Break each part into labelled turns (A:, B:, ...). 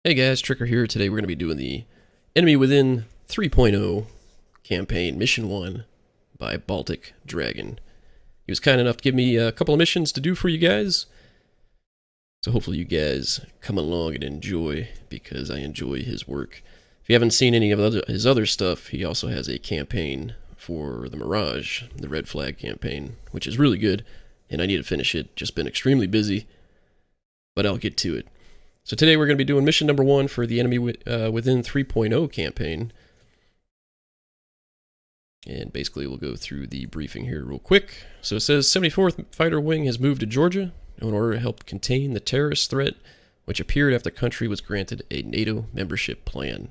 A: Hey guys, Tricker here. Today we're going to be doing the Enemy Within 3.0 campaign, Mission 1 by Baltic Dragon. He was kind enough to give me a couple of missions to do for you guys. So hopefully you guys come along and enjoy, because I enjoy his work. If you haven't seen any of his other stuff, he also has a campaign for the Mirage, the Red Flag campaign, which is really good, and I need to finish it. Just been extremely busy, but I'll get to it. So today we're going to be doing mission number 1 for the Enemy Within 3.0 campaign. And basically we'll go through the briefing here real quick. So it says 74th Fighter Wing has moved to Georgia in order to help contain the terrorist threat which appeared after the country was granted a NATO membership plan.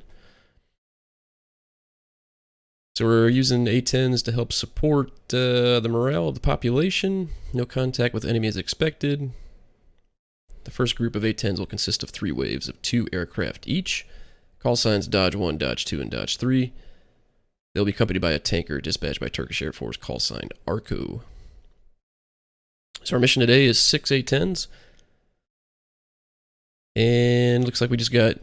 A: So we're using A-10s to help support the morale of the population. No contact with enemies expected. The first group of A-10s will consist of 3 waves of 2 aircraft each. Call signs Dodge 1, Dodge 2, and Dodge 3. They'll be accompanied by a tanker dispatched by Turkish Air Force, call sign Arco. So our mission today is 6 A-10s. And looks like we just got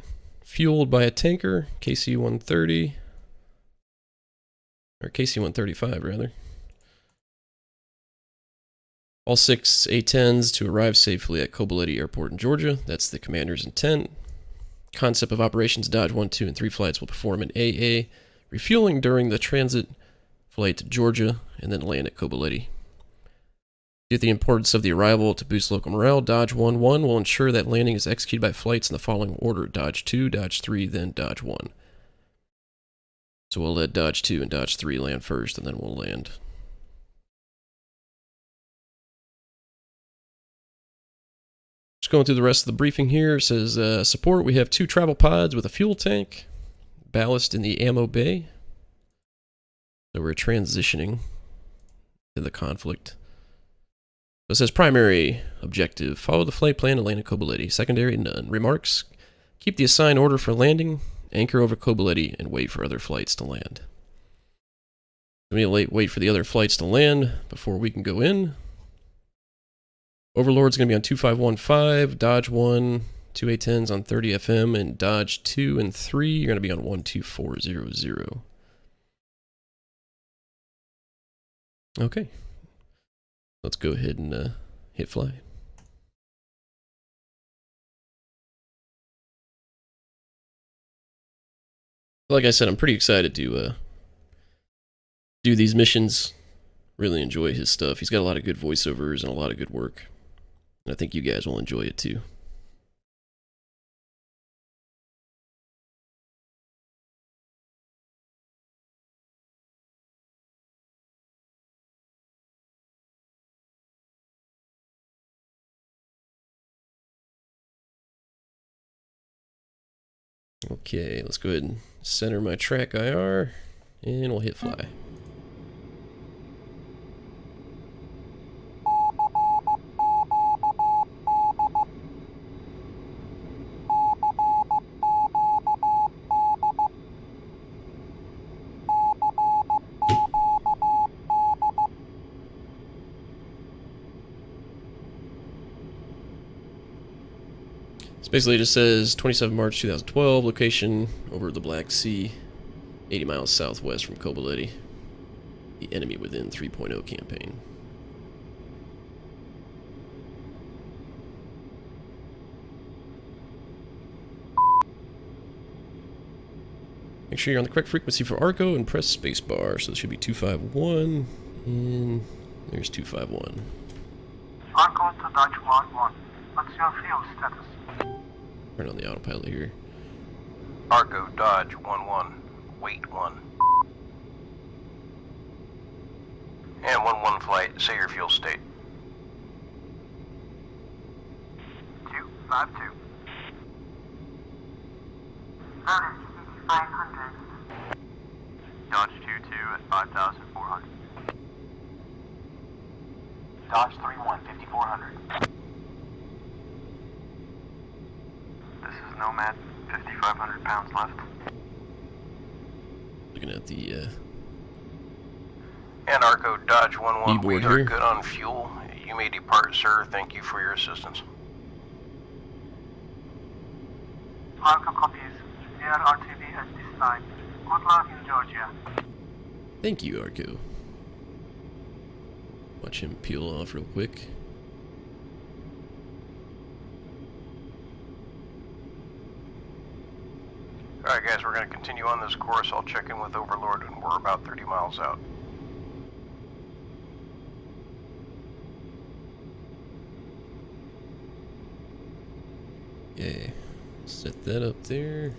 A: fueled by a tanker, KC-130. Or KC-135, rather. All 6 A-10s to arrive safely at Kobuleti Airport in Georgia. That's the commander's intent. Concept of operations: Dodge 1, 2, and 3 flights will perform an AA, refueling during the transit flight to Georgia, and then land at Kobuleti. Due to the importance of the arrival to boost local morale, Dodge 1-1 will ensure that landing is executed by flights in the following order: Dodge 2, Dodge 3, then Dodge 1. So we'll let Dodge 2 and Dodge 3 land first, and then we'll land. Just going through the rest of the briefing here. It says, support, we have 2 travel pods with a fuel tank, ballast in the ammo bay. So we're transitioning to the conflict. So it says, primary objective, follow the flight plan to land at Kobuleti. Secondary, none. Remarks, keep the assigned order for landing, anchor over Kobuleti, and wait for other flights to land. We need to wait for the other flights to land before we can go in. Overlord's going to be on 2515, Dodge 1, 2 A-10s on 30 FM, and Dodge 2 and 3, you're going to be on 12400. Okay. Let's go ahead and hit fly. Like I said, I'm pretty excited to do these missions. Really enjoy his stuff. He's got a lot of good voiceovers and a lot of good work. And I think you guys will enjoy it too. Okay, let's go ahead and center my track IR, and we'll hit fly. Basically, it just says 27 March 2012, location over the Black Sea, 80 miles southwest from Kobuleti. The Enemy Within 3.0 campaign. Make sure you're on the correct frequency for Arco and press spacebar. So this should be 251, and there's 251.
B: Arco to Dodge 1-1. What's your fuel status?
A: Turn on the autopilot here.
C: Arco, Dodge 1-1, wait 1. And 1-1 flight, say your fuel state.
B: 252. 500. Dodge 2-2 at 5,400. Dodge 3-1, 5,400. Nomad, 5,500 pounds left.
A: Looking at the
C: And Arco, Dodge 1-1, we
A: keyboard
C: are
A: here.
C: good on fuel. You may depart, sir. Thank you for your assistance.
B: Arco copies. They are RTV at this time. Good luck in Georgia.
A: Thank you, Arco. Watch him peel off real quick.
C: Alright guys, we're going to continue on this course. I'll check in with Overlord when we're about 30 miles out.
A: Okay, set that up there.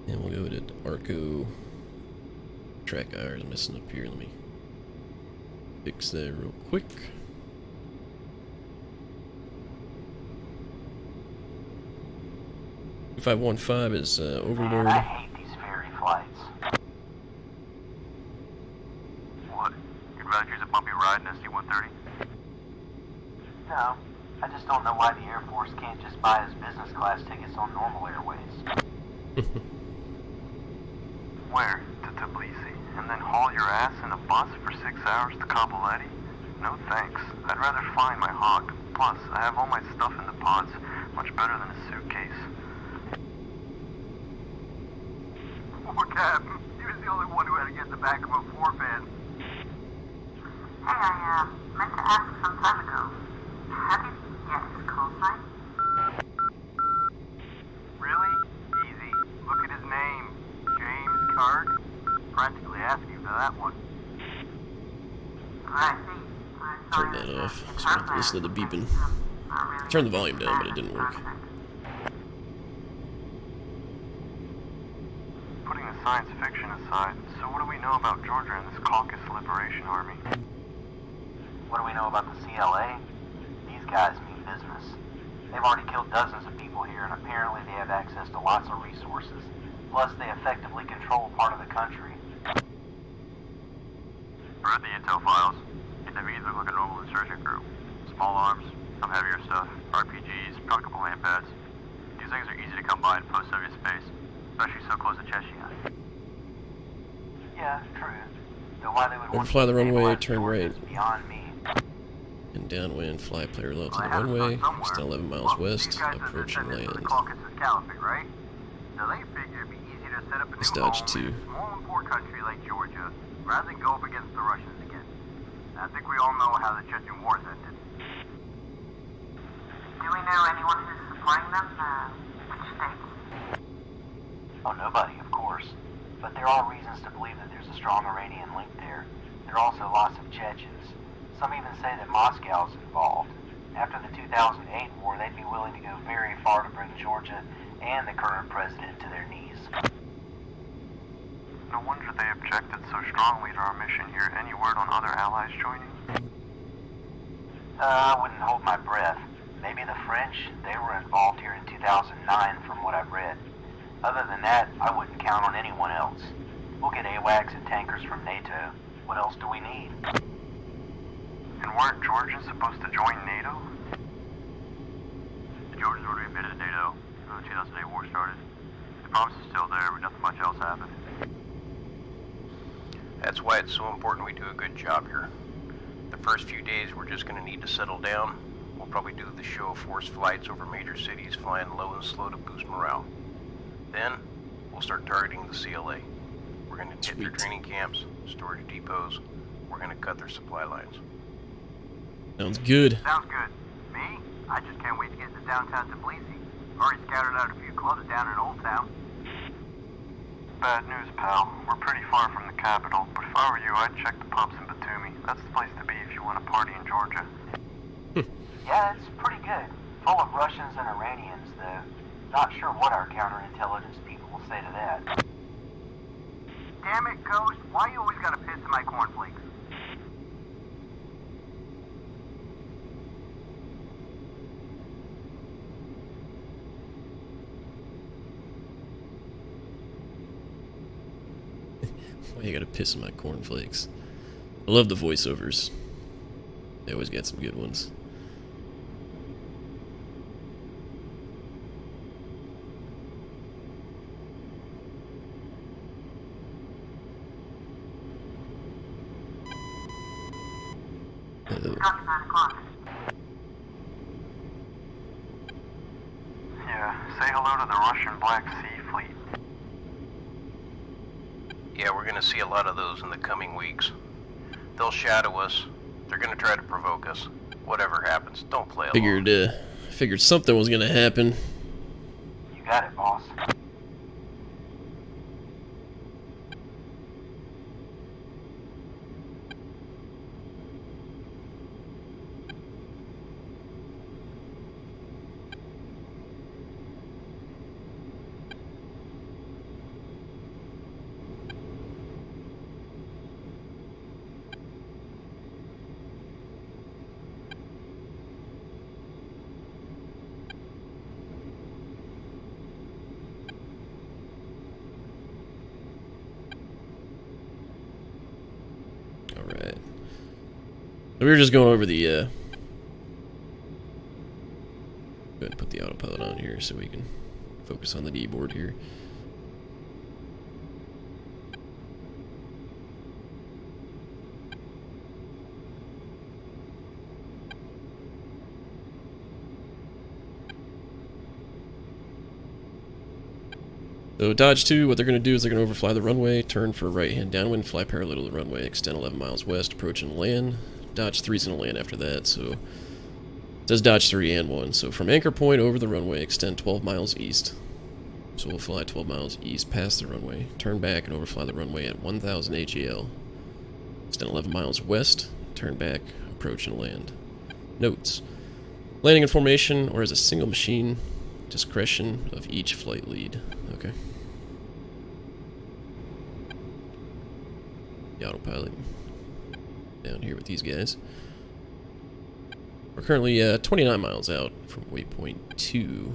A: And we'll go to Arco. Track hours messing up here. Let me fix that real quick. If 515 is Overlord.
D: Man, I hate these ferry flights.
B: What? You'd rather choose a bumpy ride in a C-130?
D: No, I just don't know why the Air Force can't just buy us business class tickets on normal airways.
B: Where? To Tbilisi, and then haul your ass in a bus for 6 hours to Kabuleti? No thanks. I'd rather find my hawk. Plus, I have all my stuff in the pods. Much better than a suitcase. Poor Captain. He was the only one who had to get in the back of a four-fan.
E: Hey, I meant to ask some time ago. How did you get his call sign?
B: Really? Easy. Look at his name. James Card. Practically asking for that one.
E: I see. I'm
A: Turn
E: sorry,
A: that off.
E: Mr.
A: Just want to listen to the beeping. Turn the volume down, but it didn't work.
B: Putting the science fiction aside, so what do we know about Georgia and this Caucasus Liberation Army?
D: What do we know about the CLA? These guys mean business. They've already killed dozens of people here, and apparently they have access to lots of resources. Plus, they effectively control part of the country.
B: Read the intel files. NWs look like a normal insurgent group. Small arms, some heavier stuff, RPGs, probably a couple land pads. These things are easy to come by in post-Soviet space, especially so close to Chechnya.
D: Yeah, true. Though why they would want
A: Overfly the
D: to
A: runway,
D: stabilize
A: turn
D: Georgia
A: right.
D: is beyond me.
A: And downwind, fly player low to
B: Well,
A: the
B: I have to
A: runway.
B: start somewhere.
A: Extend 11 miles
B: Look,
A: west,
B: these guys are
A: approaching
B: descendants of
A: land.
B: the Caucasus Caliphate, right? So they figure it'd be easy to set up a
A: Let's
B: new
A: dodge
B: home
A: two.
B: in a small and poor country like Georgia, rather than go up against the Russians again. I think we all know how the Chechen Wars ended.
E: Do we know anyone who's supplying them? Which states?
D: Oh, nobody, of course. But there are reasons to believe that there's a strong Iranian link there. There are also lots of Chechens. Some even say that Moscow's involved. After the 2008 war, they'd be willing to go very far to bring Georgia and the current president to their knees.
B: No wonder they objected so strongly to our mission here. Any word on other allies joining?
D: I wouldn't hold my breath. Maybe the French, they were involved here in 2009 from what I've read. Other than that, I wouldn't count on anyone else. We'll get AWACS and tankers from NATO. What else do we need?
B: And weren't Georgians supposed to join NATO? The Georgians were admitted to NATO when the 2008 war started. The promise is still there, but nothing much else happened.
C: That's why it's so important we do a good job here. The first few days we're just going to need to settle down. We'll probably do the show of forced flights over major cities, flying low and slow to boost morale. Then, we'll start targeting the CLA. We're going to hit their
A: Sweet.
C: training camps, storage depots. We're going to cut their supply lines.
A: Sounds good.
B: Sounds good. Me? I just can't wait to get to downtown Tbilisi. Already scouted out a few clubs down in Old Town. Bad news, pal. We're pretty far from the capital, but if I were you, I'd check the pubs in Batumi. That's the place to be if you want to party in Georgia.
D: Yeah, it's pretty good. Full of Russians and Iranians, though. Not sure what our counterintelligence people will say to that.
B: Damn it, Ghost. Why you always gotta piss in my cornflakes?
A: Why you gotta piss in my cornflakes? I love the voiceovers. They always get some good ones.
E: Got 9 o'clock.
B: Yeah, say hello to the Russian Black Sea Fleet.
C: Yeah, we're gonna see a lot of those in the coming weeks. They'll shadow us. They're gonna try to provoke us. Whatever happens, don't play along.
A: Figured something was gonna happen.
D: You got it, boss.
A: Alright. So we were just going over the, go ahead and put the autopilot on here so we can focus on the keyboard here. So Dodge 2, what they're going to do is they're going to overfly the runway, turn for right-hand downwind, fly parallel to the runway, extend 11 miles west, approach and land. Dodge 3's going to land after that, so it says Dodge 3 and 1. So from anchor point over the runway, extend 12 miles east. So we'll fly 12 miles east past the runway, turn back and overfly the runway at 1000 HAL. Extend 11 miles west, turn back, approach and land. Notes. Landing in formation or as a single machine, discretion of each flight lead. Okay. The autopilot down here with these guys. We're currently 29 miles out from waypoint 2.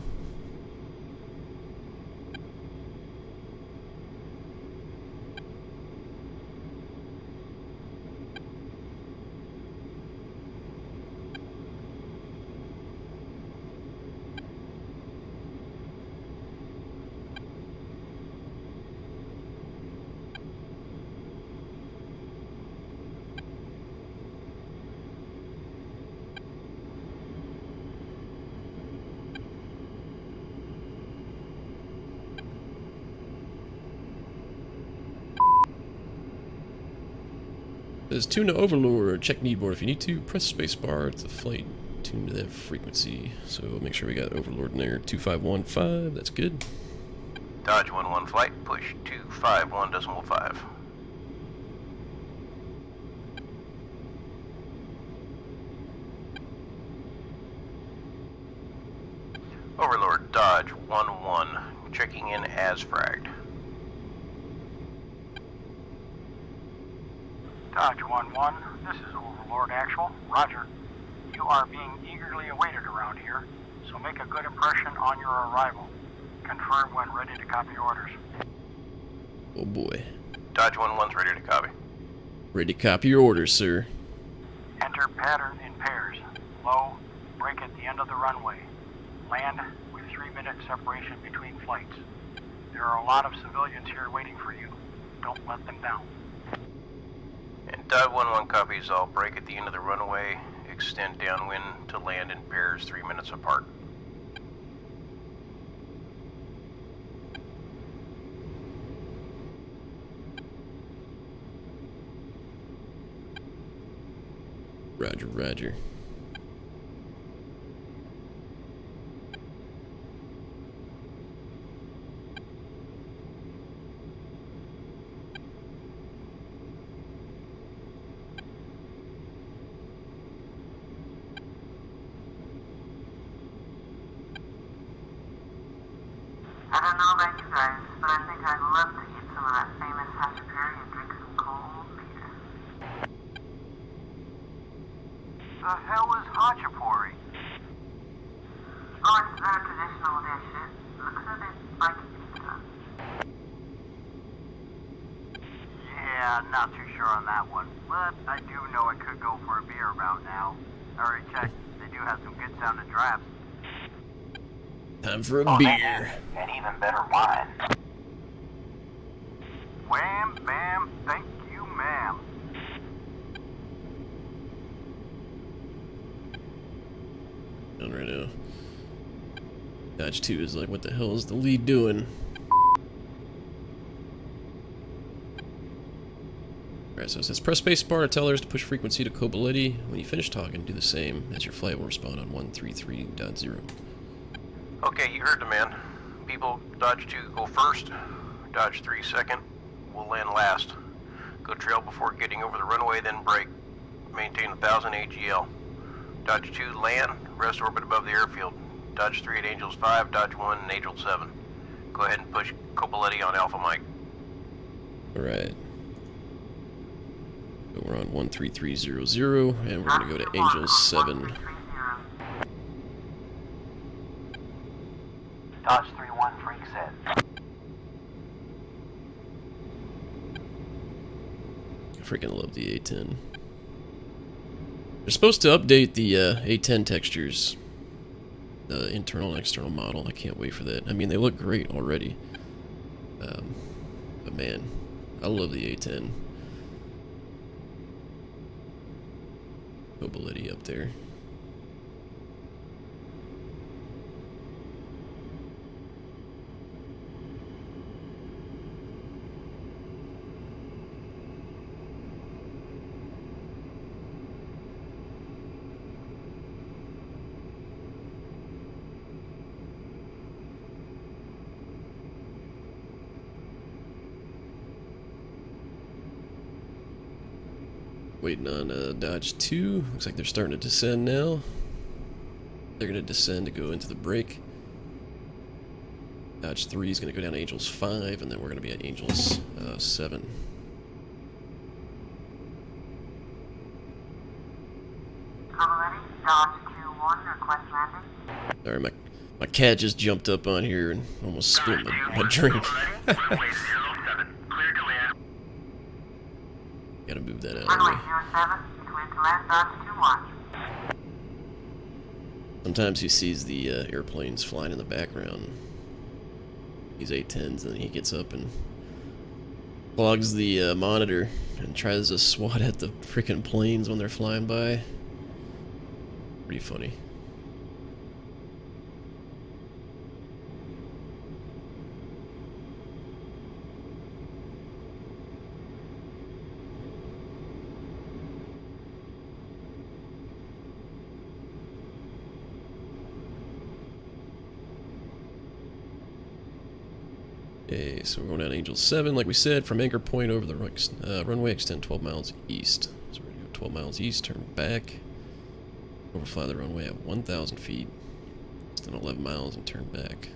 A: Says tune to Overlord, check need board. If you need to, press spacebar. It's a flight tuned to that frequency. So make sure we got Overlord in there. 2515, that's good.
C: Dodge 11 flight, push 251.5. Overlord, Dodge 11, checking in as fragged.
F: Dodge 11, this is Overlord Actual. Roger. You are being eagerly awaited around here, so make a good impression on your arrival. Confirm when ready to copy orders.
A: Oh boy.
C: Dodge 11's ready to copy.
A: Ready to copy your orders, sir.
F: Enter pattern in pairs. Low, break at the end of the runway. Land with 3-minute separation between flights. There are a lot of civilians here waiting for you. Don't let them down.
C: And Dodge 11 copies. I'll break at the end of the runway, extend downwind to land in pairs 3 minutes apart.
A: Roger, roger.
E: I don't know about you guys, but I think I'd love to eat some of that famous hachapuri and drink some cold beer.
B: The hell is Hachapuri?
E: Oh, it's their traditional dish. It looks a bit like pizza.
B: Yeah, not too sure on that one. But I do know I could go for a beer about now. I already checked. They do have some good sounding drafts.
A: Time for a
D: Oh, they
A: beer.
D: do. And even better wine.
B: Wham, bam, thank you, ma'am.
A: Done right now. Dodge 2 is like, what the hell is the lead doing? Alright, so it says press spacebar to tell others to push frequency to Kobaletti. When you finish talking, do the same, as your flight will respond on 133.0.
C: Okay, you heard the man. People, Dodge 2 go first, Dodge 3 second, we'll land last. Go trail before getting over the runway, then brake. Maintain 1000 AGL. Dodge 2 land, rest orbit above the airfield. Dodge 3 at Angels 5, Dodge 1 and Angel 7. Go ahead and push Kobaletti on Alpha Mike.
A: Alright. So we're on 13300, and we're going to go to Angels 7.
D: Dodge 3-1 freak set.
A: I freaking love the A10. They're supposed to update the A10 textures. The internal and external model. I can't wait for that. I mean, they look great already. But man, I love the A10. Mobility up there. Waiting on Dodge 2. Looks like they're starting to descend now. They're going to descend to go into the break. Dodge 3 is going to go down to Angels 5, and then we're going to be at Angels 7.
E: Kobaletti, Dodge 2-1, request landing.
A: Sorry, my cat just jumped up on here and almost spilled my drink.
B: Runway 07, clear to land.
A: Gotta move that out of the
E: Runway
A: way.
E: 07, clear to land, Dodge 2-1.
A: Sometimes he sees the airplanes flying in the background. These A-10s, and then he gets up and clogs the monitor and tries to swat at the freaking planes when they're flying by. Pretty funny. Okay, so we're going down Angel 7, like we said, from anchor point over the runway, extend 12 miles east. So we're going to go 12 miles east, turn back, overfly the runway at 1,000 feet, extend 11 miles and turn back.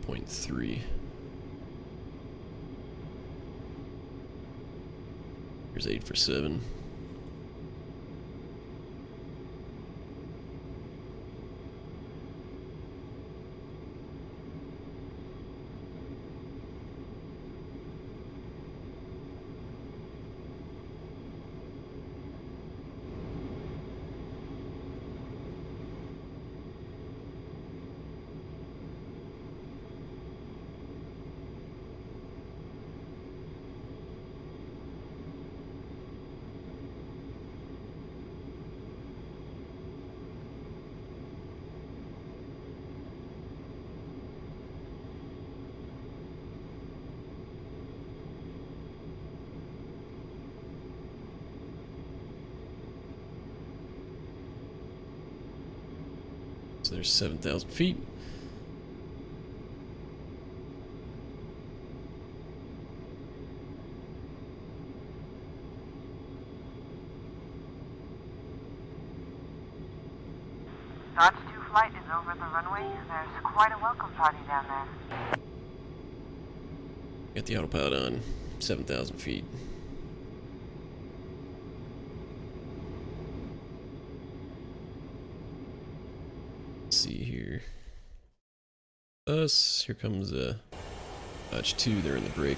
A: Point 3. Here's 8 for 7. So there's 7,000 feet.
E: Dodge 2 flight is over the runway. There's quite a welcome party down there.
A: Got the autopilot on, 7,000 feet. Let's see here. Here comes Dodge 2, they're in the break.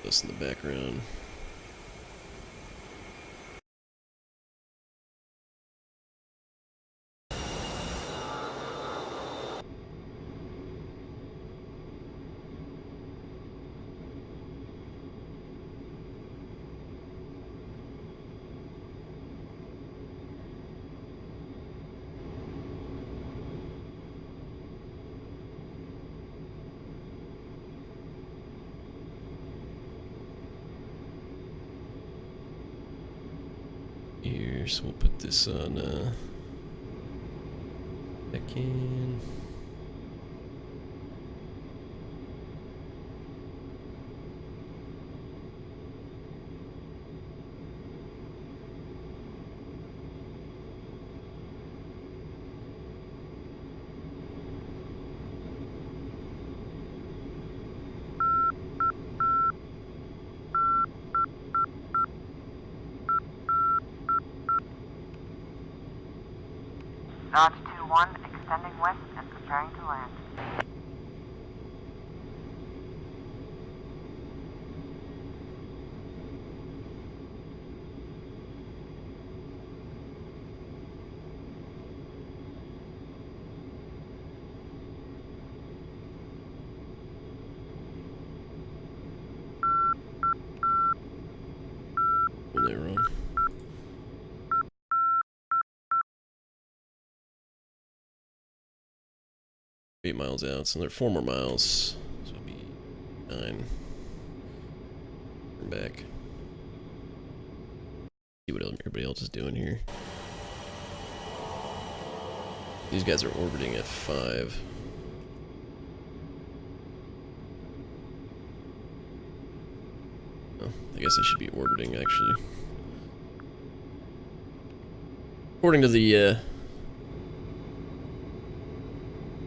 A: Us in the background. Here, so we'll put this on back in.
E: Dodge 2-1, extending west and preparing to land.
A: When they were on. Eight miles out, so they're 4 more miles. So it'll be 9. Turn back. See what everybody else is doing here. These guys are orbiting at 5. Oh, I guess I should be orbiting actually. According to the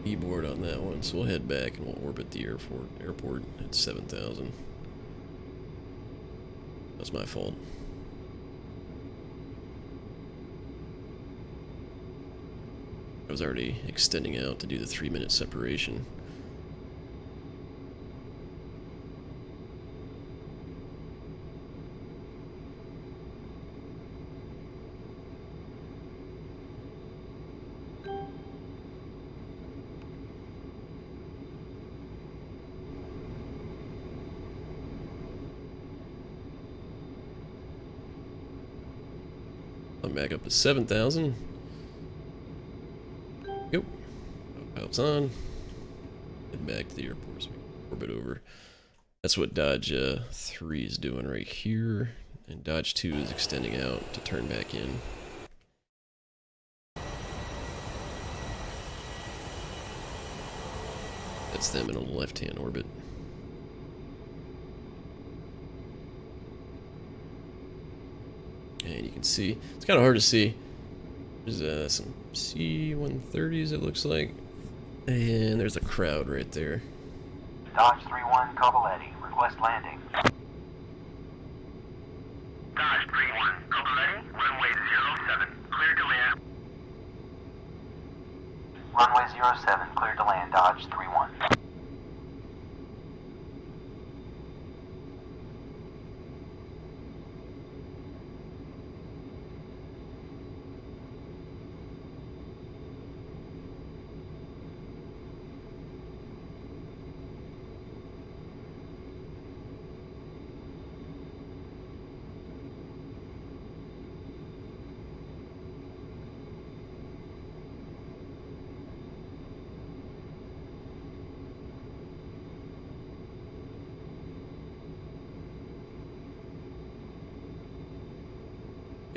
A: keyboard on that one, so we'll head back and we'll orbit the airport at 7,000. That's my fault. I was already extending out to do the 3-minute separation. I'm back up to 7,000. Yep. Pilots on. Head back to the airport so we can orbit over. That's what Dodge 3 is doing right here. And Dodge 2 is extending out to turn back in. That's them in a left-hand orbit. And you can see, it's kind of hard to see. There's some C-130s it looks like. And there's a crowd right there.
D: Dodge 3-1, Copoletti. Request landing.
B: Dodge 3-1, Copoletti, runway 07, clear to land.
D: Runway 07, clear to land, Dodge 3-1.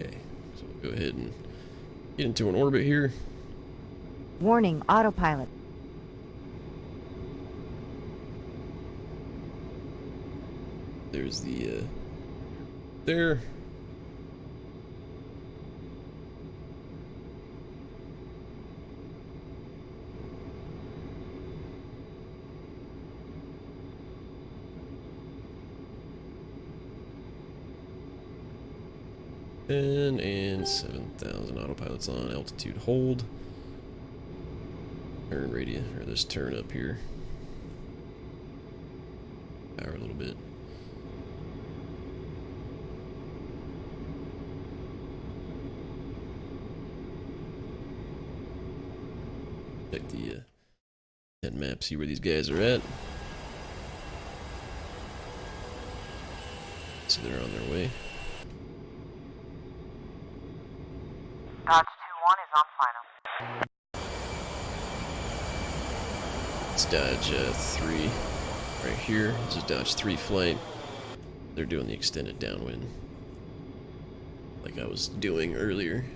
A: Okay, so we'll go ahead and get into an orbit here.
G: Warning, autopilot.
A: There's the, there. And 7,000 autopilot's on, altitude hold. Turn radius, or this turn up here. Power a little bit. Check the 10 map, see where these guys are at. So they're on their way.
E: Dodge 2-1 is on final.
A: Let's dodge 3 right here. This is dodge 3 flight. They're doing the extended downwind, like I was doing earlier.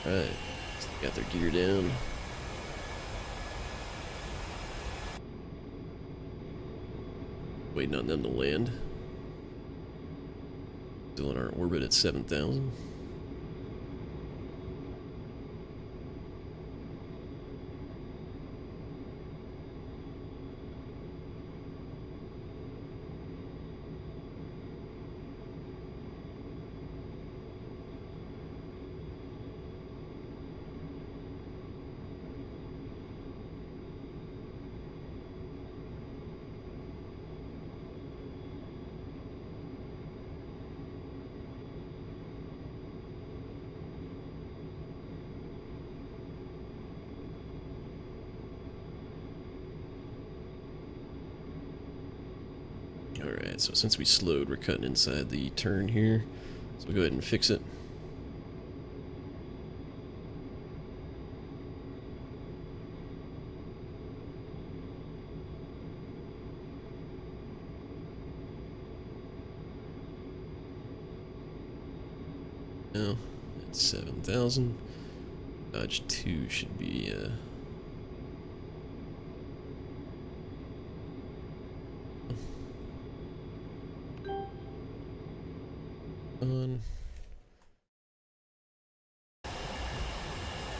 A: Alright, got their gear down. Waiting on them to land. Still in our orbit at 7,000. Alright, so since we slowed, we're cutting inside the turn here. So we'll go ahead and fix it. Now, at 7,000. Dodge 2 should be, on.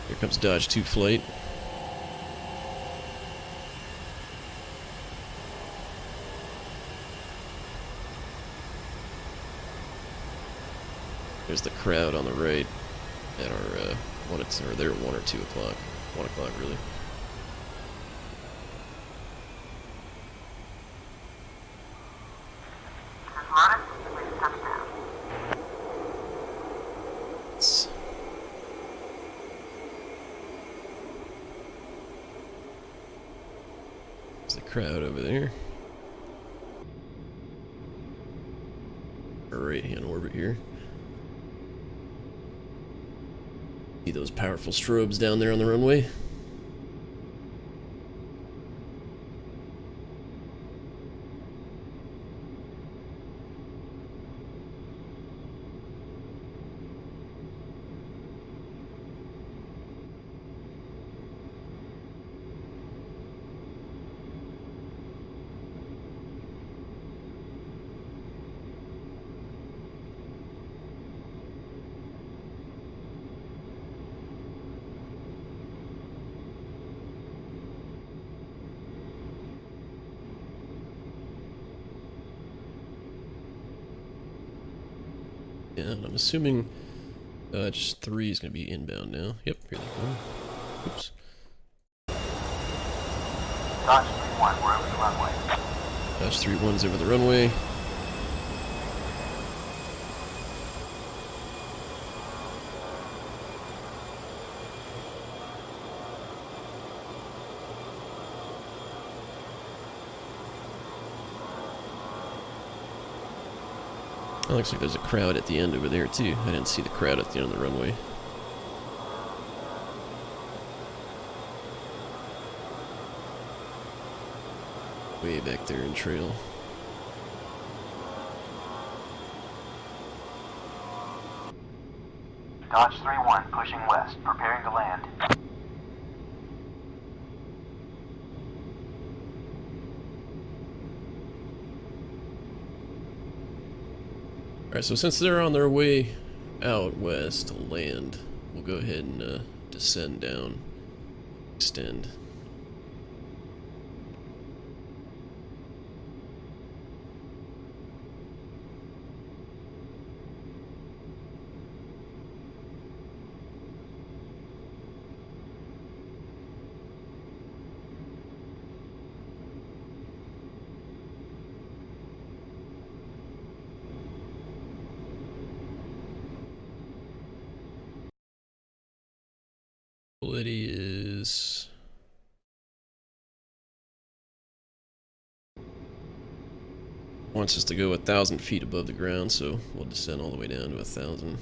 A: Here comes Dodge 2 flight. There's the crowd on the right at our 1 or they're at 1 or 2 o'clock. 1 o'clock really. There's the crowd over there. Our right-hand orbit here. See those powerful strobes down there on the runway? Yeah, and I'm assuming Dodge 3 is going to be inbound now. Yep, here they come. Oops.
D: Dodge 3-1, we're over the runway.
A: Dodge 3-1's over the runway. Oh, looks like there's a crowd at the end over there too. I didn't see the crowd at the end of the runway. Way back there in trail.
D: Dodge 3-1, pushing west, preparing to land.
A: Alright, so since they're on their way out west to land, we'll go ahead and descend down, extend. wants us to go 1,000 feet above the ground, so we'll descend all the way down to 1,000.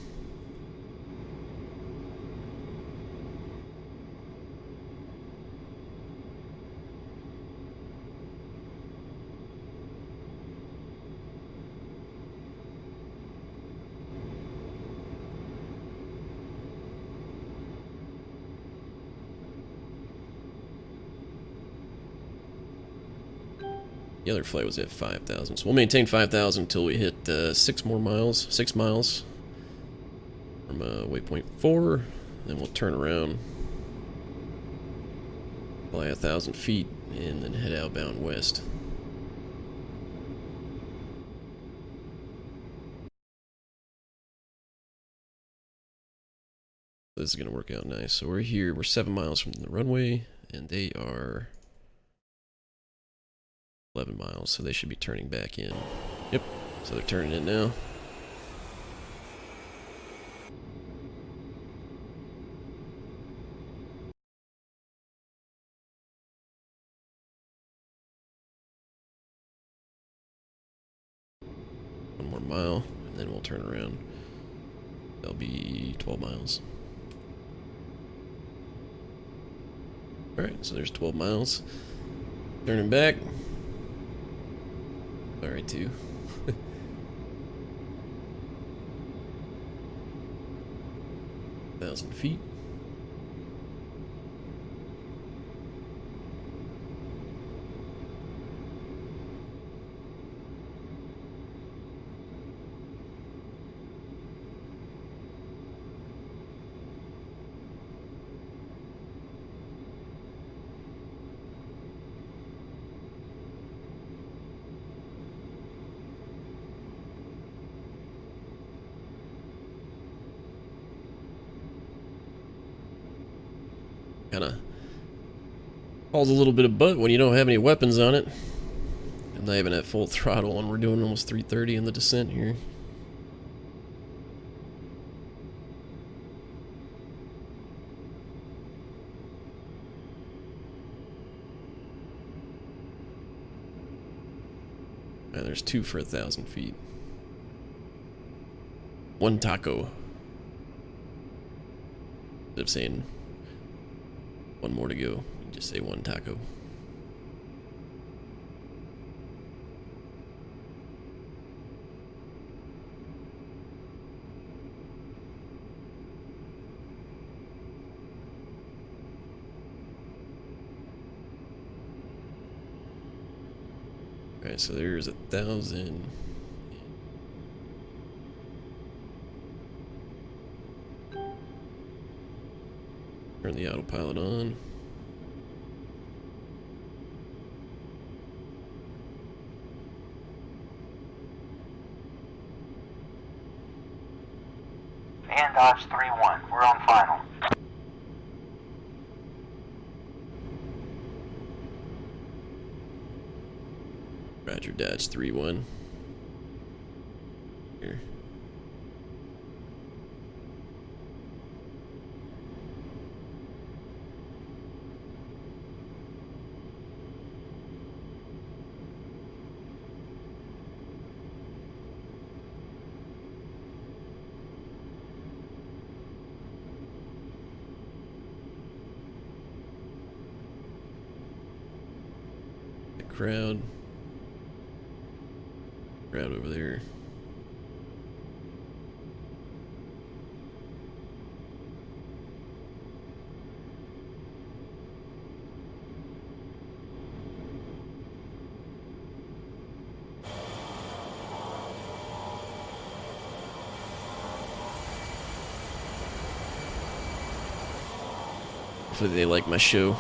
A: The other flight was at 5,000, so we'll maintain 5,000 until we hit 6 miles from waypoint 4. Then we'll turn around, fly 1,000 feet, and then head outbound west. This is going to work out nice. So we're here, we're 7 miles from the runway, and they are 11 miles, so they should be turning back in. Yep, so they're turning in now. One more mile, and then we'll turn around. That'll be 12 miles. Alright, so there's 12 miles. Turning back. Alright, too. 1,000 feet. Kind of falls a little bit of butt when you don't have any weapons on it. I'm not even at full throttle, and we're doing almost 330 in the descent here. There's 2 for 1,000 feet. 1 taco. Instead of saying 1 more to go, you just say 1 taco. Alright, so there's 1,000. Turn the autopilot on.
D: And Dodge 3-1, we're on final.
A: Roger, Dodge 3-1. Here. The crowd over there. Hopefully they like my show.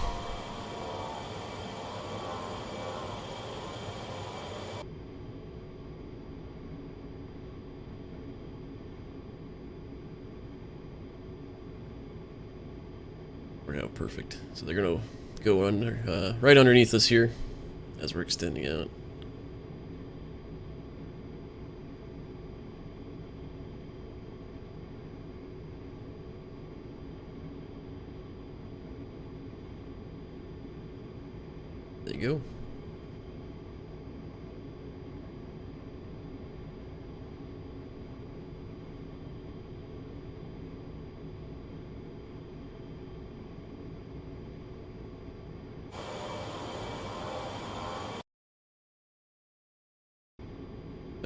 A: Worked out perfect. So they're gonna go under, right underneath us here as we're extending out. There you go.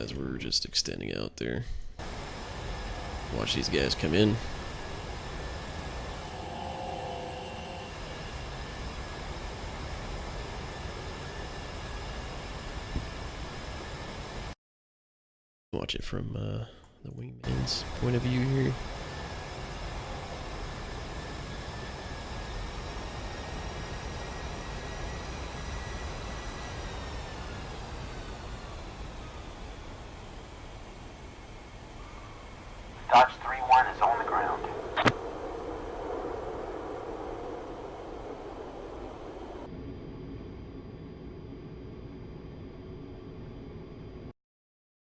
A: as we're just extending out there. Watch these guys come in. Watch it from the wingman's point of view here.
D: Dodge 3-1 is on the ground.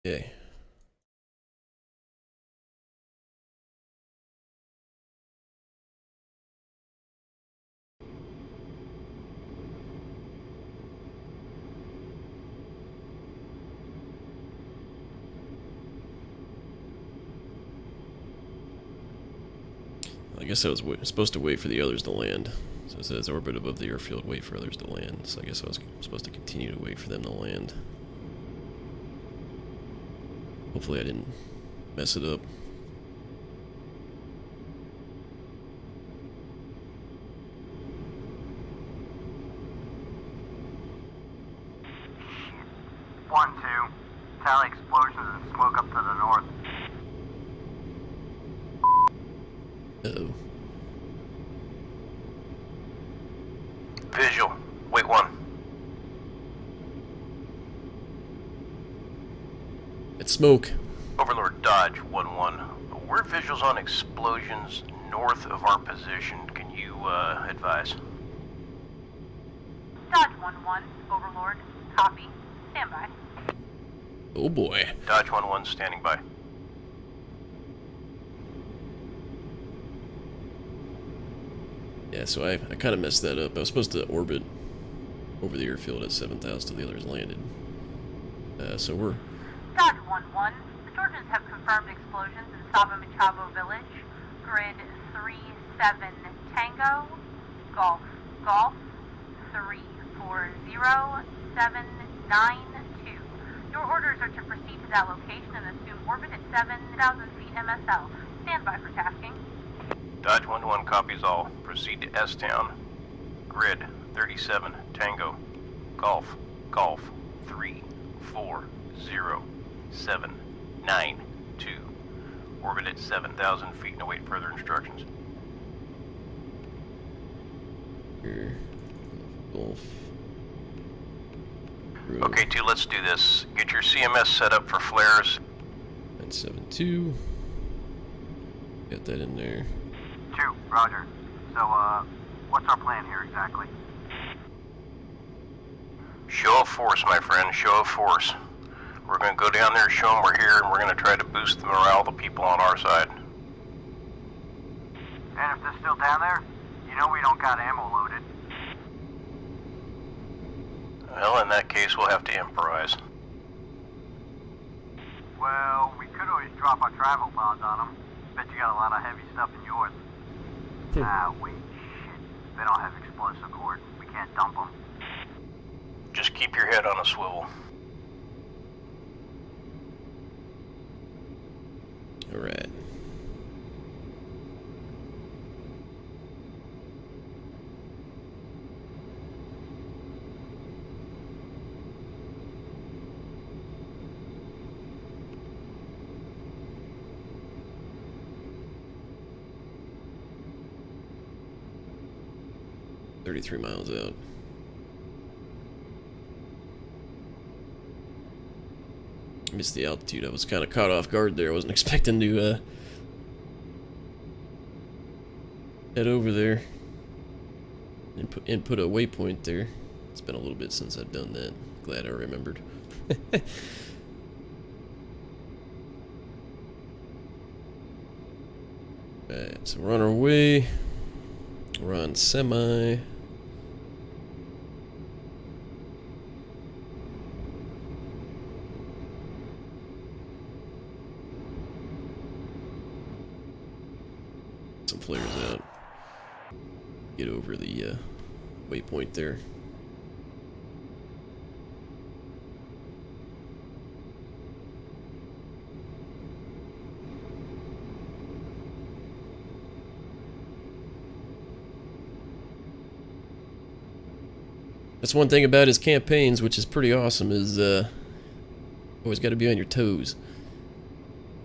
A: Okay. I guess I was supposed to wait for the others to land. So it says orbit above the airfield, wait for others to land. So I guess I was supposed to continue to wait for them to land. Hopefully I didn't mess it up.
B: Shit. 1-2. Tally explosions and smoke up to the north.
A: Uh-oh.
C: Visual. Wait 1.
A: It's smoke.
C: Overlord Dodge 1-1. We're visuals on explosions north of our position. Can you advise?
E: Dodge 1-1, Overlord. Copy. Stand by.
A: Oh boy.
C: Dodge 1-1 standing by.
A: Yeah, so I kind of messed that up. I was supposed to orbit over the airfield at 7,000 till the others landed. So we're...
E: Dodge 1-1. The Georgians have confirmed explosions in Saba Machavo village. Grid 3-7 Tango. Golf. Golf. 340-792. Your orders are to proceed to that location and assume orbit at 7,000 feet MSL. Stand by for tasking.
C: Dodge 1-1 copies all. Proceed to S-Town. Grid 37 Tango. Golf. Golf 340-792. Orbit at 7,000 feet and await further instructions.
A: Here. Golf.
C: Okay, 2, let's do this. Get your CMS set up for flares.
A: 972. Got that in there.
B: 2, roger. So, what's our plan here exactly?
C: Show of force, my friend. Show of force. We're going to go down there, show them we're here, and we're going to try to boost the morale of the people on our side.
B: And if they're still down there, you know we don't got ammo loaded.
C: Well, in that case, we'll have to improvise.
B: Well, we could always drop our travel pods on them. Bet you got a lot of heavy stuff in yours. Ah, wait, shit. They don't have explosive cord. We can't dump them.
C: Just keep your head on a swivel.
A: Alright. $33 miles out. Missed the altitude. I was kind of caught off guard there. I wasn't expecting to head over there and put a waypoint there. It's been a little bit since I've done that. Glad I remembered. Alright, so we're on our way. We're on semi. Some flares out. Get over the waypoint there. That's one thing about his campaigns, which is pretty awesome, is always got to be on your toes.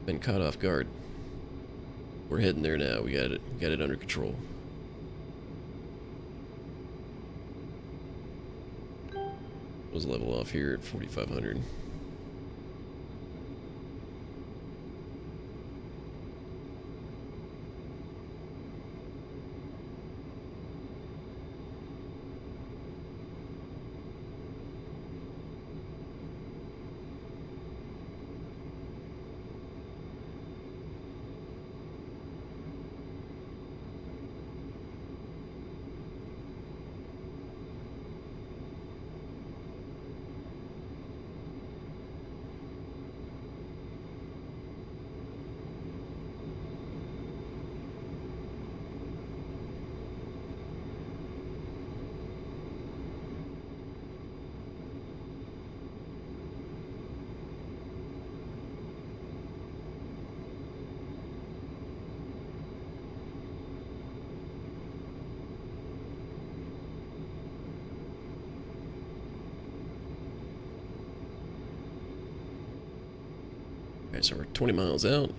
A: Been caught off guard. We're heading there now. We got it under control. Was level off here at 4,500. Alright, so we're 20 miles out.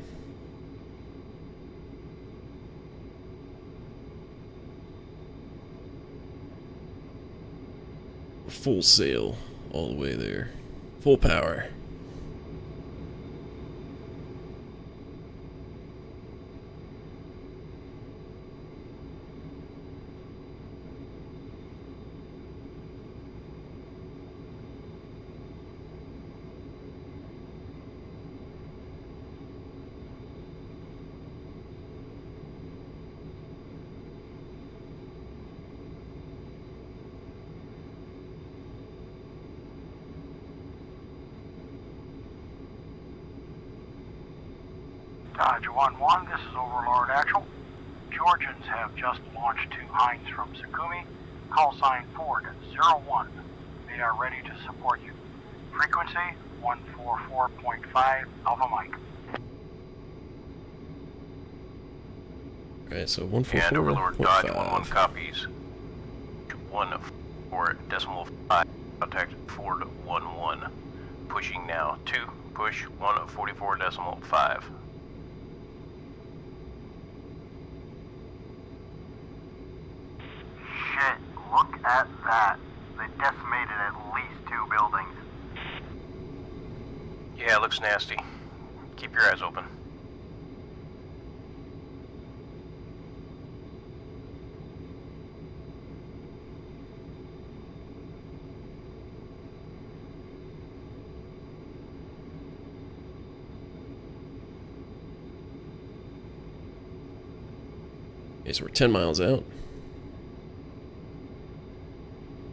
A: We're full sail all the way there. Full power.
F: Dodge 1-1, this is Overlord Actual. Georgians have just launched 2 Hinds from Sakumi. Call sign Ford 01. They are ready to support you. Frequency 144.5 Alpha Mike.
A: Alright, so
C: And Overlord Dodge 1-1
A: 144.5.
C: copies. 1.4.5. Contact Ford 1-1. Pushing now. 2. Push 1.44.5.
B: Shit, look at that. They decimated at least 2 buildings.
C: Yeah, it looks nasty. Keep your eyes open.
A: Okay, so we're 10 miles out.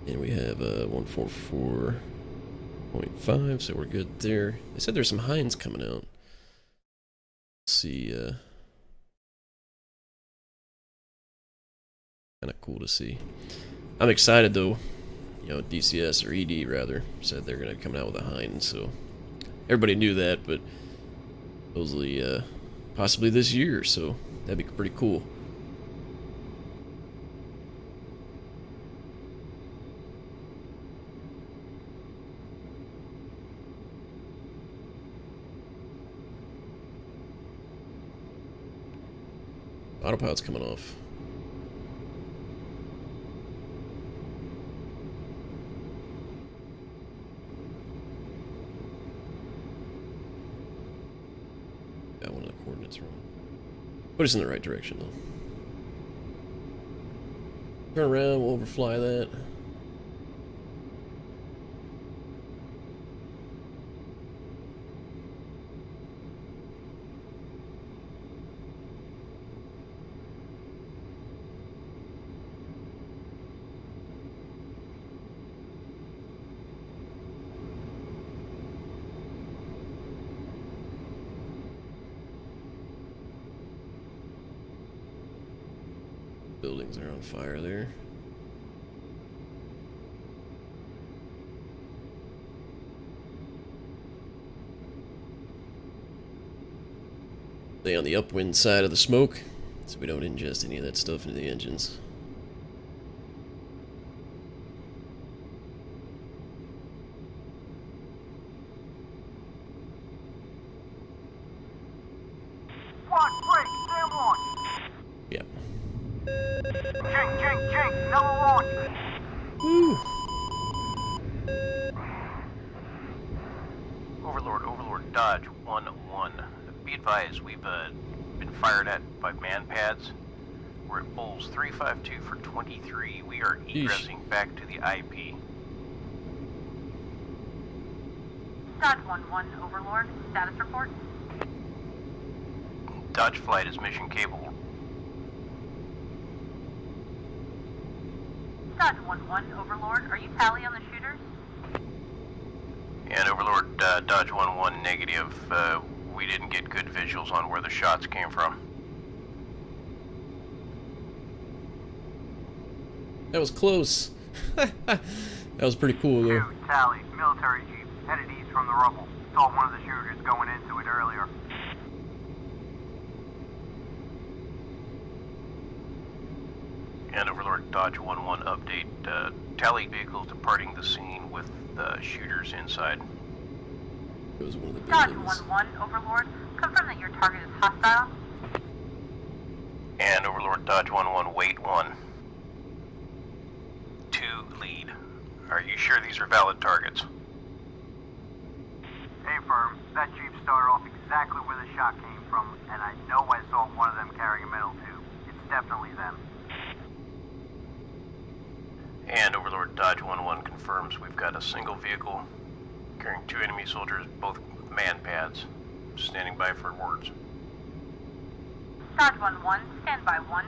A: And we have 144.5, so we're good there. They said there's some Hinds coming out. Let's see, kind of cool to see. I'm excited though. You know, DCS or ED rather said they're gonna come out with a Hind, so everybody knew that, but supposedly possibly this year, so that'd be pretty cool. Autopilot's coming off. Got one of the coordinates wrong. Put us in the right direction though. Turn around, we'll overfly that. Buildings are on fire there. Stay on the upwind side of the smoke so we don't ingest any of that stuff into the engines.
C: Overlord Dodge 1-1. Be advised, we've been fired at by man pads. We're at Bulls 352 for 23. We are egressing back to the IP.
E: Dodge 1-1, Overlord. Status report.
C: Dodge flight is mission capable.
E: Dodge 1-1, Overlord. Are you tally on the shooters?
C: And Overlord Dodge 1-1 negative. We didn't get good visuals on where the shots came from.
A: That was close. That was pretty cool, though.
B: 2, tally, military jeep, headed east from the rubble. Saw one of the shooters going into it earlier.
C: And Overlord Dodge 1-1 update. Tally vehicles departing the scene with shooters inside.
A: It was one of the
E: Dodge
A: buildings.
E: 1-1, Overlord. Confirm that your target is hostile.
C: And Overlord Dodge 1-1, wait 1. 2 lead. Are you sure these are valid targets?
B: Hey, firm, that jeep started off exactly where the shot came from, and I know I saw one of them carrying a metal tube. It's definitely them.
C: And Overlord Dodge 1-1 confirms we've got a single vehicle carrying 2 enemy soldiers, both with man pads, standing by for words.
E: Dodge 1-1, stand by 1.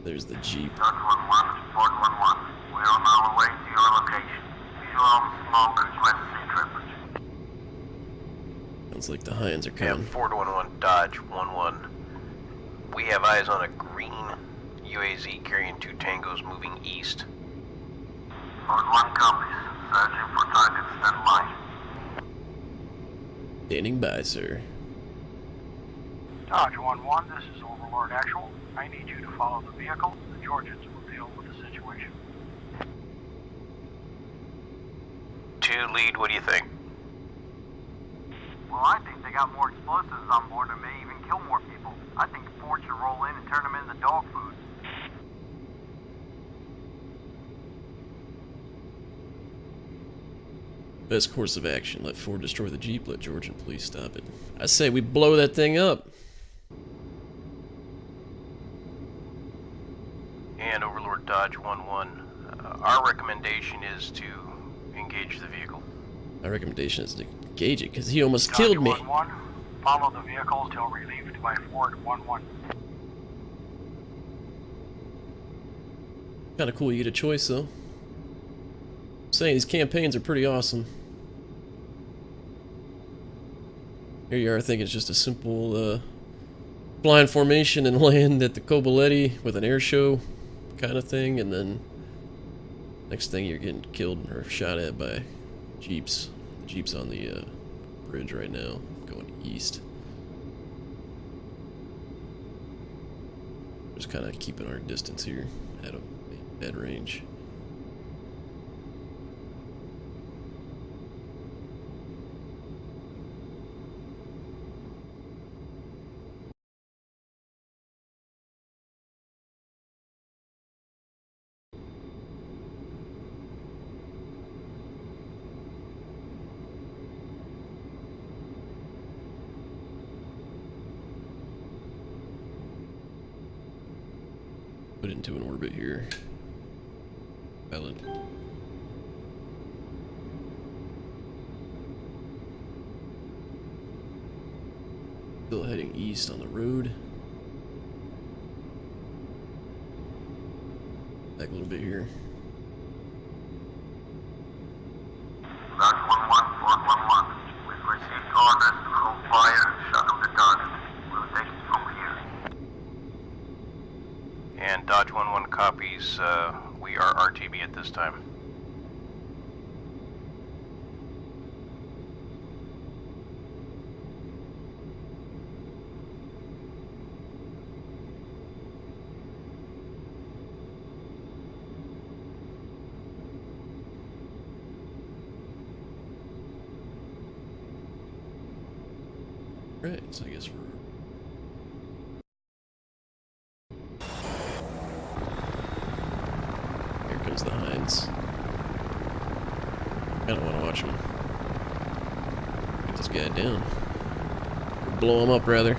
A: There's the Jeep.
B: Dodge 1-1, Ford 1-1. We're on our way to your location. Visual smoke, request C-Trip.
A: Sounds like the Hinds are
C: And
A: coming.
C: Ford 1-1, Dodge 1-1. We have eyes on a green UAZ carrying 2 tangos moving east.
B: Ford 1 copies. Searching for targets, stand by.
A: Standing by, sir.
F: Dodge 1-1, this is Overlord Actual. I need you to follow the vehicle. The Georgians will deal with the situation.
C: 2 lead, what do you think?
B: Well, I think they got more explosives on board and may even kill more people. I think Ford should roll in and turn them into dog food.
A: Best course of action. Let Ford destroy the Jeep. Let Georgian police stop it. I say we blow that thing up.
C: And Overlord Dodge 1-1. Our recommendation is to engage the vehicle.
A: My recommendation is to engage it, because he almost
F: Dodge
A: killed me.
F: 1-1, follow the vehicle till relieved by Ford 1-1.
A: Kind of cool you get a choice, though. I'm saying these campaigns are pretty awesome. Here you are thinking it's just a simple blind formation and land at the Coboletti with an air show kind of thing, and then next thing you're getting killed or shot at by Jeeps. The Jeep's on the bridge right now, going east. Just kind of keeping our distance here at a dead range. Put it into an orbit here. Island. Still heading east on the road. Back a little bit here.
B: Dodge 1-1, Ford 1-1. We've received orders to hold fire and shut down the target. We'll take it from here.
C: And Dodge 1-1 copies. We are RTB at this time.
A: Right, so I guess we're... Here comes the Hinds. I don't want to watch them. guy down. Blow him up, rather.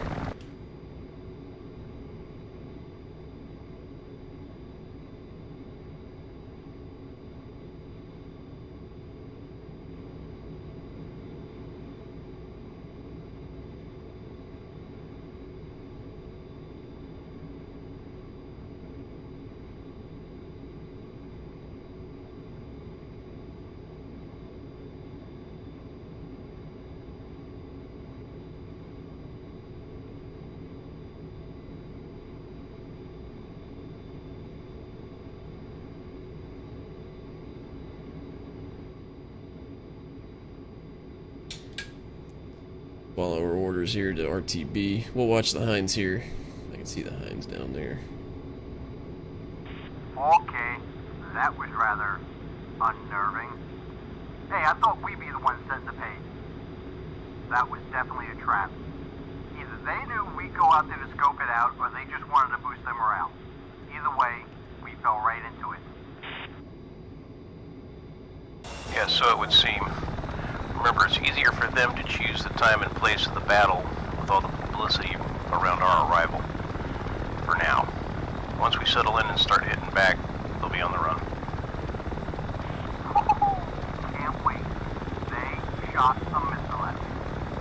A: Follow our orders here to RTB. We'll watch the hinds here. I can see the hinds down there.
B: Okay, that was rather unnerving. Hey, I thought we'd be the ones setting the pace. That was definitely a trap. Either they knew we'd go out there to scope it out, or they just wanted to boost their morale. Either way, we fell right into it.
C: Yeah, so it would seem. Remember, it's easier for them to choose the time and place of the battle with all the publicity around our arrival. For now. Once we settle in and start hitting back, they'll be on the run.
B: Can't wait. They shot a missile at me.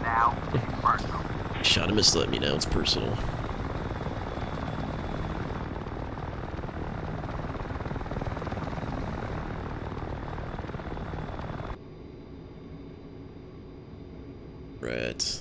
B: Now it's personal.
A: Shot a missile at me, now it's personal. Right.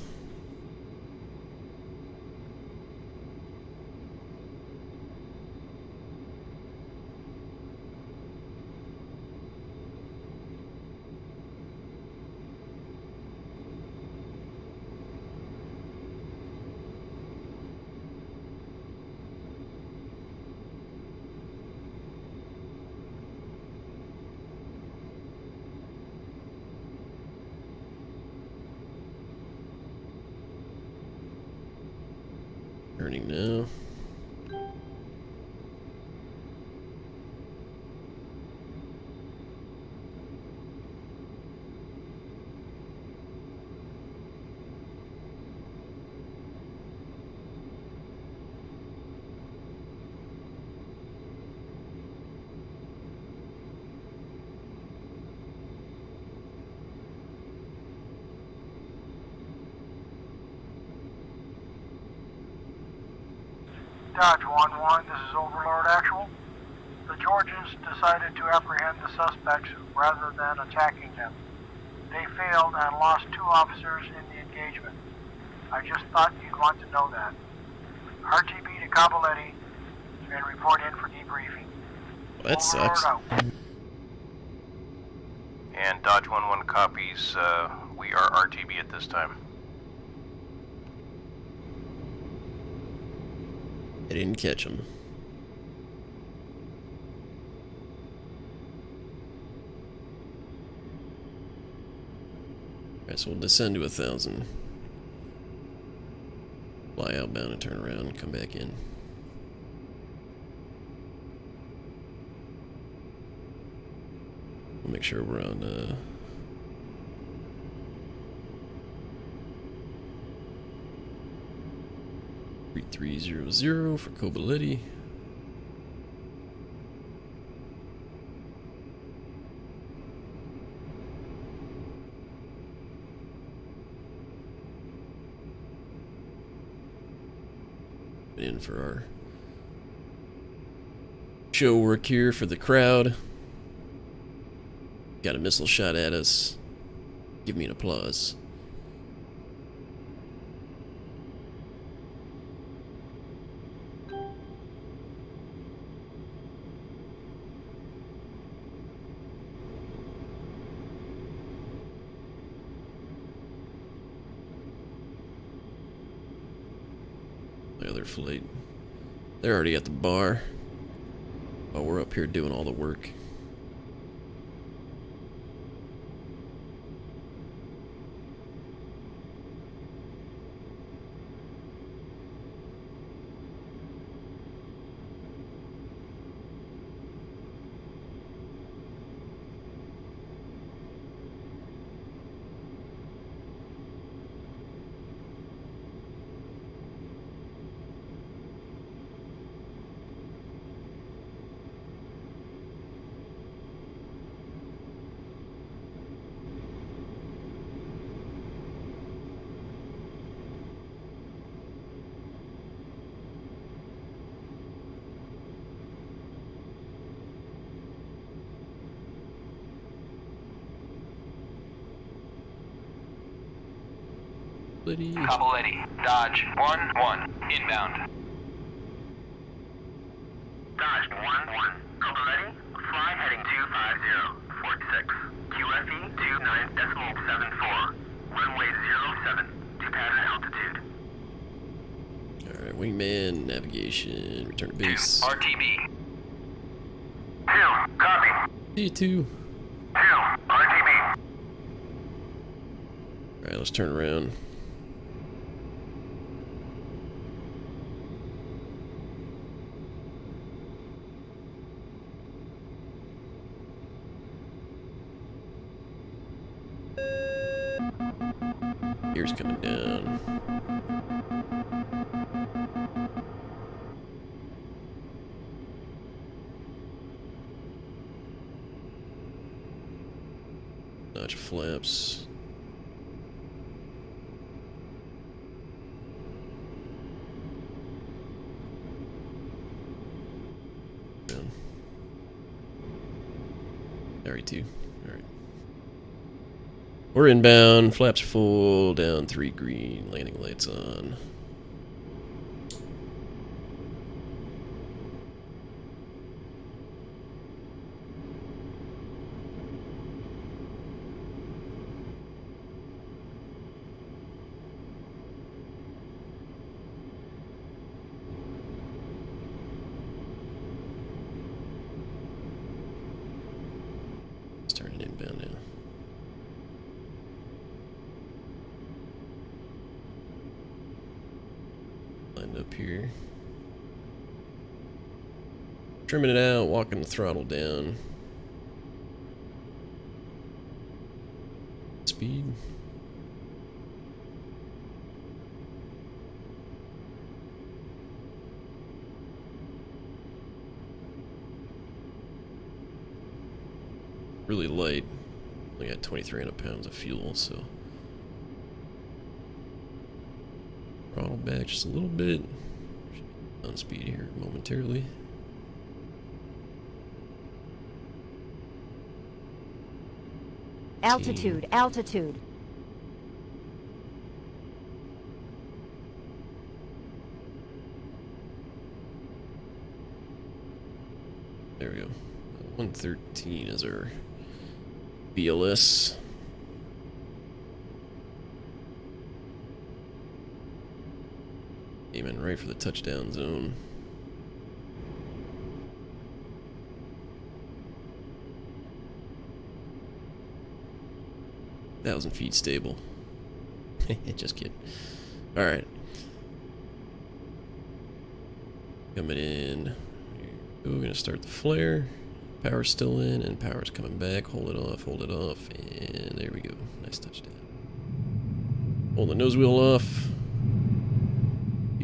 A: Turning now.
F: Dodge 1-1, this is Overlord Actual. The Georgians decided to apprehend the suspects rather than attacking them. They failed and lost 2 officers in the engagement. I just thought you'd want to know that. RTB to Caballetti and report in for debriefing.
A: Well, that sucks.
F: Overlord out.
C: And Dodge 1-1 copies, we are RTB at this time.
A: I didn't catch him. Alright, so we'll descend to 1,000. Fly outbound and turn around and come back in. We'll make sure we're on, 3300 for Coballetti. In for our show work here for the crowd. Got a missile shot at us. Give me an applause. The other flight. They're already at the bar while we're up here doing all the work. Liddy.
H: Copple Liddy. Dodge 1-1. Inbound.
B: Dodge 1-1. Copper ready. Fly heading 250. 46. QFE 29.74. Runway 07. To pattern altitude.
A: Alright, wingman, navigation, return to base.
H: RTB.
B: 2. Copy.
A: See you 2.
B: 2. RTB.
A: Alright, let's turn around. Gears coming down. Notch flaps. Down. RE2. Alright. We're inbound, flaps full, down 3 green, landing lights on. Let's turn it inbound now. Lined up here. Trimming it out, walking the throttle down. Speed. Really light. Only got 2,300 pounds of fuel, so. Throttle back just a little bit. Should be on speed here momentarily.
G: Altitude, altitude.
A: There we go. 113 is our BLS. Aiming right for the touchdown zone. Thousand feet stable. Just kidding. Alright. Coming in. We're gonna start the flare. Power's still in, and power's coming back. Hold it off, and there we go. Nice touchdown. Hold the nose wheel off.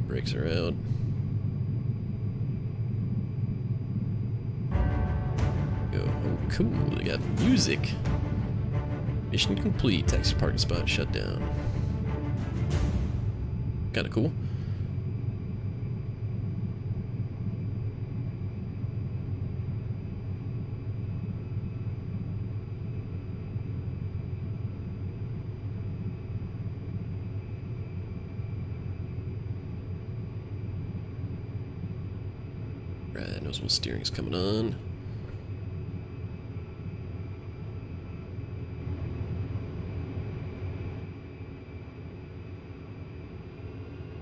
A: Brakes are out. Go. Oh, cool. They got music. Mission complete. Taxi parking spot shut down. Kind of cool. Right, nose wheel steering's coming on.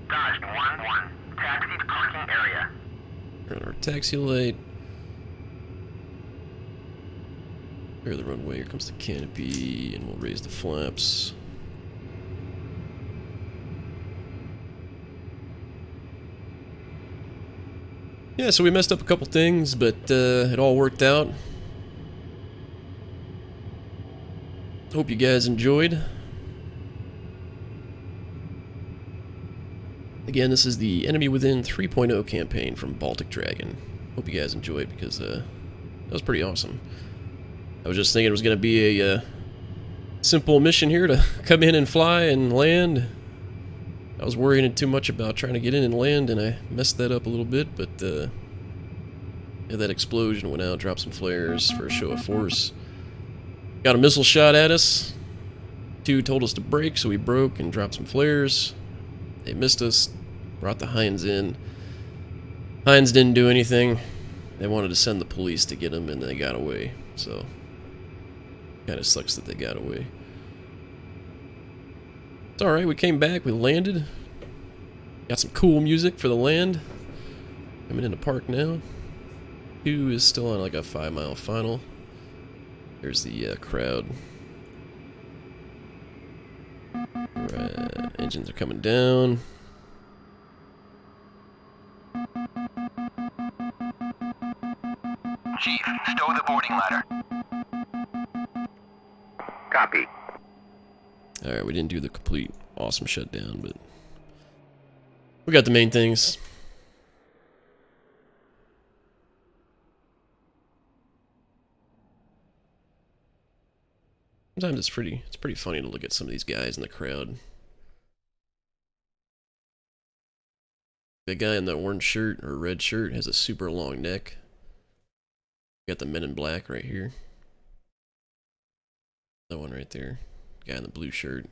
B: Dodge 1-1. Taxi to parking area.
A: We're on our taxi light. Clear the runway. Here comes the canopy, and we'll raise the flaps. Yeah, so we messed up a couple things, but it all worked out. Hope you guys enjoyed. Again, this is the Enemy Within 3.0 campaign from Baltic Dragon. Hope you guys enjoyed, because that was pretty awesome. I was just thinking it was going to be a simple mission here to come in and fly and land. I was worrying too much about trying to get in and land, and I messed that up a little bit, but yeah, that explosion went out, dropped some flares for a show of force. Got a missile shot at us. 2 told us to brake, so we broke and dropped some flares. They missed us, brought the Hinds in. Hinds didn't do anything. They wanted to send the police to get them, and they got away. So, kind of sucks that they got away. It's alright, we came back, we landed. Got some cool music for the land. Coming in the park now. 2 is still on like a 5-mile final. There's the crowd. Alright, engines are coming down.
H: Chief, stow the boarding ladder. Copy.
A: Alright, we didn't do the complete awesome shutdown, but we got the main things. Sometimes it's pretty funny to look at some of these guys in the crowd. The guy in the orange shirt or red shirt has a super long neck. Got the Men in Black right here. That one right there. Guy in the blue shirt.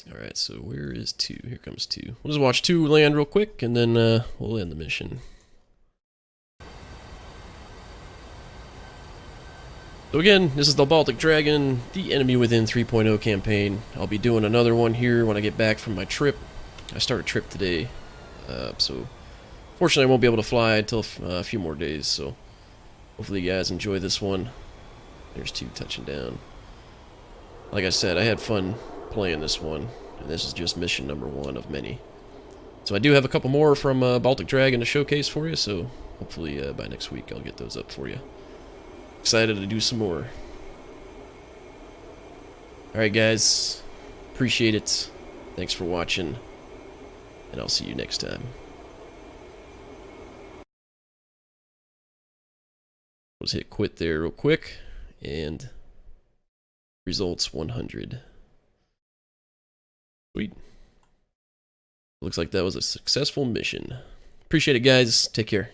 A: Alright, so where is 2? Here comes 2. We'll just watch 2 land real quick, and then we'll end the mission. So again, this is the Baltic Dragon, the Enemy Within 3.0 campaign. I'll be doing another one here when I get back from my trip. I start a trip today, so fortunately I won't be able to fly until a few more days, so hopefully you guys enjoy this one. There's 2 touching down. Like I said, I had fun playing this one, and this is just mission number 1 of many. So I do have a couple more from Baltic Dragon to showcase for you, so hopefully by next week I'll get those up for you. Excited to do some more. Alright guys, appreciate it. Thanks for watching, and I'll see you next time. Let's hit quit there real quick, and results 100. Sweet. Looks like that was a successful mission. Appreciate it guys, take care.